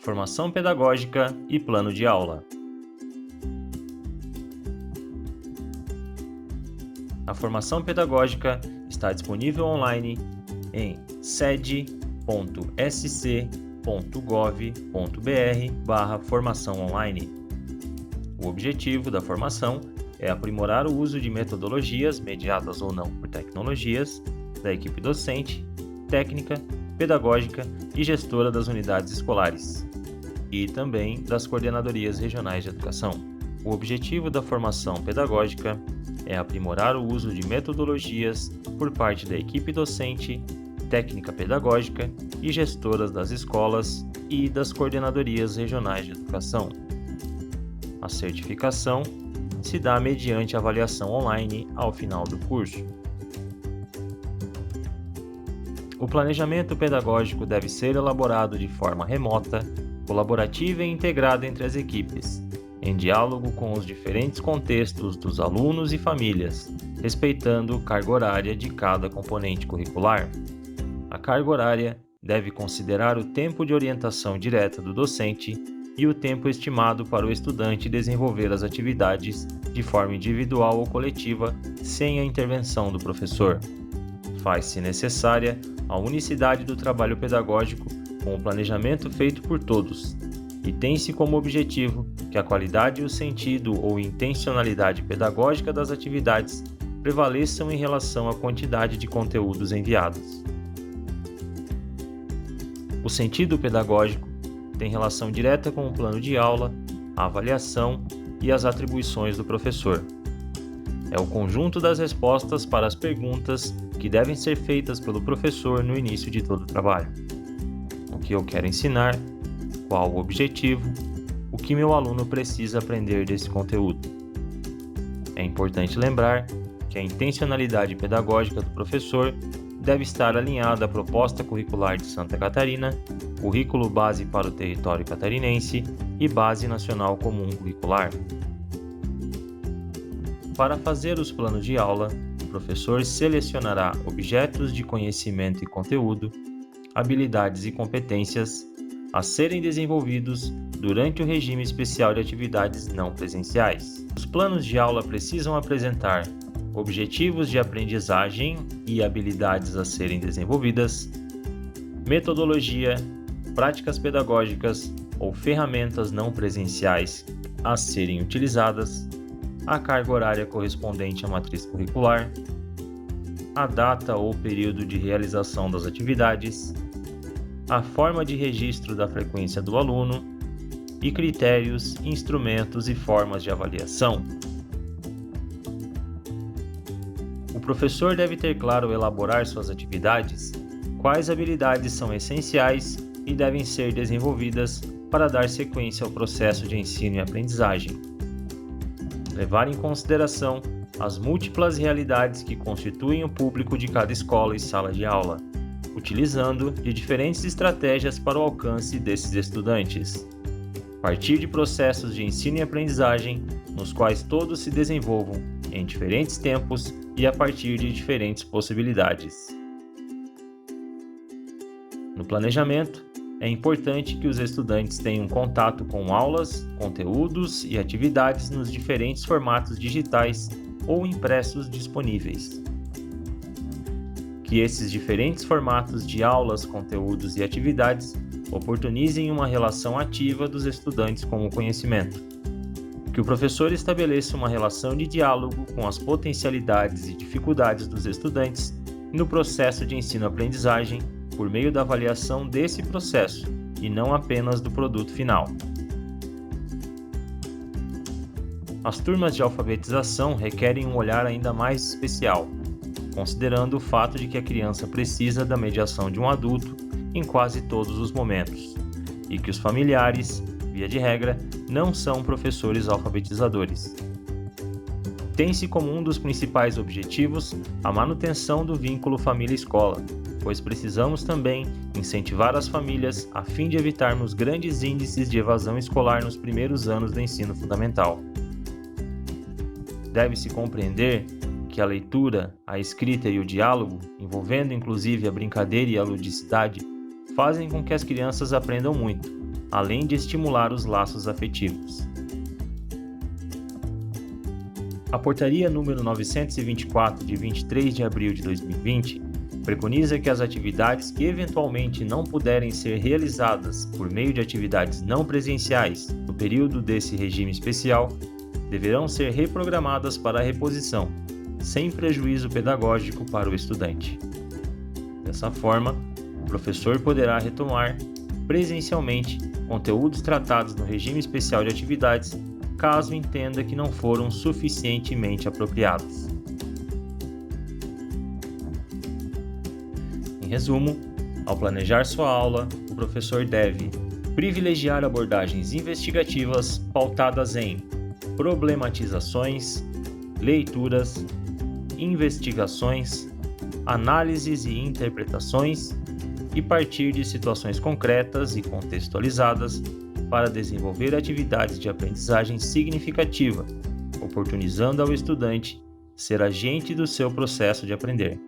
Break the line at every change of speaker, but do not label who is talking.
formação pedagógica e plano de aula. A formação pedagógica está disponível online em sed.sc.gov.br/formação online. O objetivo da formação é aprimorar o uso de metodologias, mediadas ou não por tecnologias, da equipe docente, técnica, pedagógica e gestora das unidades escolares, e também das coordenadorias regionais de educação. O objetivo da formação pedagógica é aprimorar o uso de metodologias por parte da equipe docente, técnica pedagógica e gestoras das escolas e das coordenadorias regionais de educação. A certificação se dá mediante avaliação online ao final do curso. O planejamento pedagógico deve ser elaborado de forma remota, colaborativa e integrada entre as equipes, em diálogo com os diferentes contextos dos alunos e famílias, respeitando carga horária de cada componente curricular. A carga horária deve considerar o tempo de orientação direta do docente e o tempo estimado para o estudante desenvolver as atividades de forma individual ou coletiva, sem a intervenção do professor. Faz-se necessária a unicidade do trabalho pedagógico com o planejamento feito por todos, e tem-se como objetivo que a qualidade e o sentido ou intencionalidade pedagógica das atividades prevaleçam em relação à quantidade de conteúdos enviados. O sentido pedagógico tem relação direta com o plano de aula, a avaliação e as atribuições do professor. É o conjunto das respostas para as perguntas que devem ser feitas pelo professor no início de todo o trabalho. O que eu quero ensinar, qual o objetivo, o que meu aluno precisa aprender desse conteúdo. É importante lembrar que a intencionalidade pedagógica do professor deve estar alinhada à proposta curricular de Santa Catarina, currículo base para o território catarinense e base nacional comum curricular. Para fazer os planos de aula, o professor selecionará objetos de conhecimento e conteúdo, habilidades e competências a serem desenvolvidos durante o regime especial de atividades não presenciais. Os planos de aula precisam apresentar objetivos de aprendizagem e habilidades a serem desenvolvidas, metodologia, práticas pedagógicas ou ferramentas não presenciais a serem utilizadas, a carga horária correspondente à matriz curricular, a data ou período de realização das atividades, a forma de registro da frequência do aluno e critérios, instrumentos e formas de avaliação. O professor deve ter claro ao elaborar suas atividades quais habilidades são essenciais e devem ser desenvolvidas para dar sequência ao processo de ensino e aprendizagem. Levar em consideração as múltiplas realidades que constituem o público de cada escola e sala de aula, utilizando de diferentes estratégias para o alcance desses estudantes. Partir de processos de ensino e aprendizagem nos quais todos se desenvolvam em diferentes tempos e a partir de diferentes possibilidades. No planejamento, é importante que os estudantes tenham contato com aulas, conteúdos e atividades nos diferentes formatos digitais ou impressos disponíveis. Que esses diferentes formatos de aulas, conteúdos e atividades oportunizem uma relação ativa dos estudantes com o conhecimento. Que o professor estabeleça uma relação de diálogo com as potencialidades e dificuldades dos estudantes no processo de ensino-aprendizagem por meio da avaliação desse processo e não apenas do produto final. As turmas de alfabetização requerem um olhar ainda mais especial, considerando o fato de que a criança precisa da mediação de um adulto em quase todos os momentos, e que os familiares, via de regra, não são professores alfabetizadores. Tem-se como um dos principais objetivos a manutenção do vínculo família-escola, pois precisamos também incentivar as famílias a fim de evitarmos grandes índices de evasão escolar nos primeiros anos do ensino fundamental. Deve-se compreender que a leitura, a escrita e o diálogo, envolvendo inclusive a brincadeira e a ludicidade, fazem com que as crianças aprendam muito, além de estimular os laços afetivos. A Portaria número 924, de 23 de abril de 2020, preconiza que as atividades que eventualmente não puderem ser realizadas por meio de atividades não presenciais no período desse regime especial deverão ser reprogramadas para a reposição, sem prejuízo pedagógico para o estudante. Dessa forma, o professor poderá retomar presencialmente conteúdos tratados no regime especial de atividades, caso entenda que não foram suficientemente apropriados. Em resumo, ao planejar sua aula, o professor deve privilegiar abordagens investigativas pautadas em problematizações, leituras, investigações, análises e interpretações e partir de situações concretas e contextualizadas para desenvolver atividades de aprendizagem significativa, oportunizando ao estudante ser agente do seu processo de aprender.